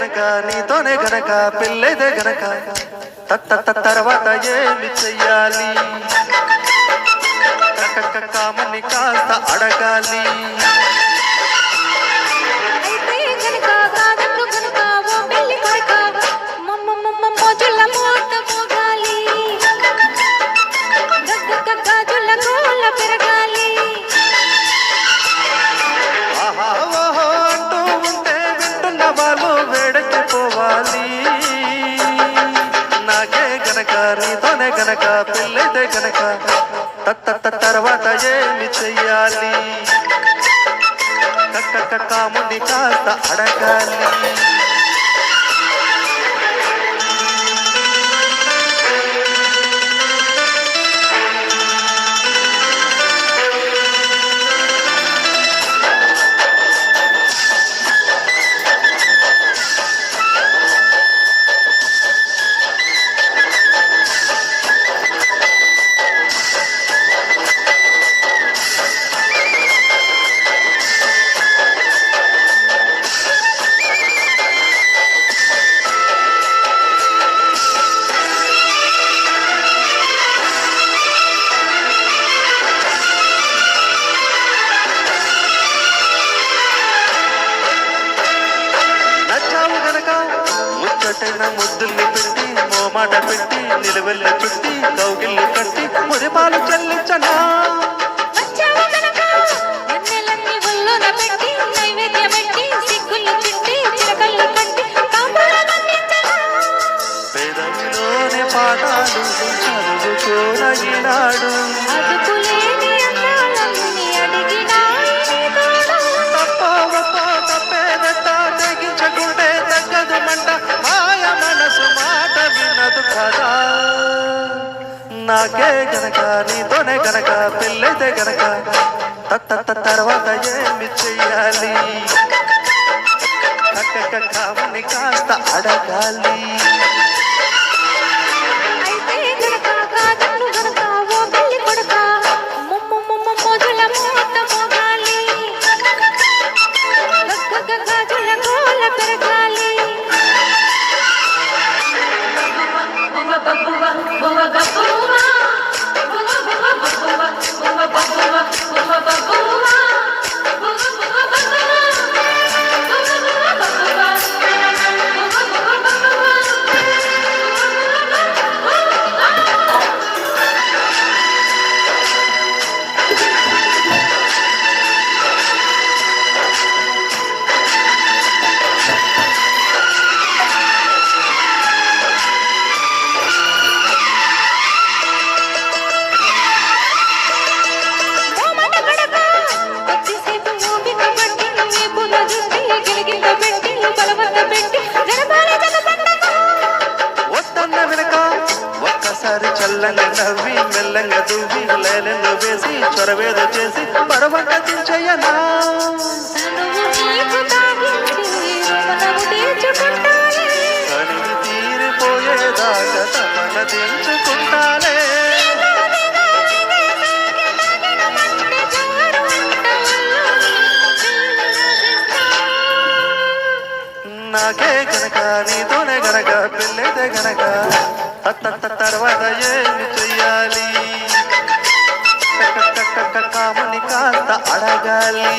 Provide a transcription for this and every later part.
గనక నీతోనే గనక పెళ్ళైతే గనక తర్వాత ఏమి చెయ్యాలి కామని కాస్త అడగాలి నీతోనే గనక పెళ్ళైతే గనక తర్వాత ఏమి చెయ్యాలి కాముని కాస్త అడగాలి ముద్దుల్ని పెట్టి మోమాట పెట్టి నిలువెల్లి చుట్టి కౌగిల్ని కట్టి మురిపాలు చెల్లించనా పేదవిలోని పాఠాలు చదువుకోనగినాడు తెగించకుంటే తగ్గదు మంట నాకే గనక నీతోనే గనక పెళ్ళైతే గనక తర్వాత ఏమి చెయ్యాలి కాముని కాస్త అడగాలి చల్లంగా నవ్వి మెల్లంగా దువ్వి లేలెన్ను వేసి చొరవేద చేసి బడవంట దించయ్యనా కనివి తీరిపోయేదాకా తపన దించుకుంటానే నాకే గనక నీతోనే గనక పెళ్ళైతే గనక తర్వాత ఏమి చెయ్యాలి కాముని కాస్త అడగాలి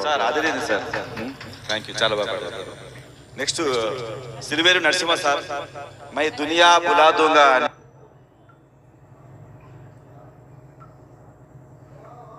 సార్ అదే సార్ థ్యాంక్ యూ చాలా బాగా నెక్స్ట్ సిరివేరు నరసింహ సార్ మై దునియా బులా దొంగ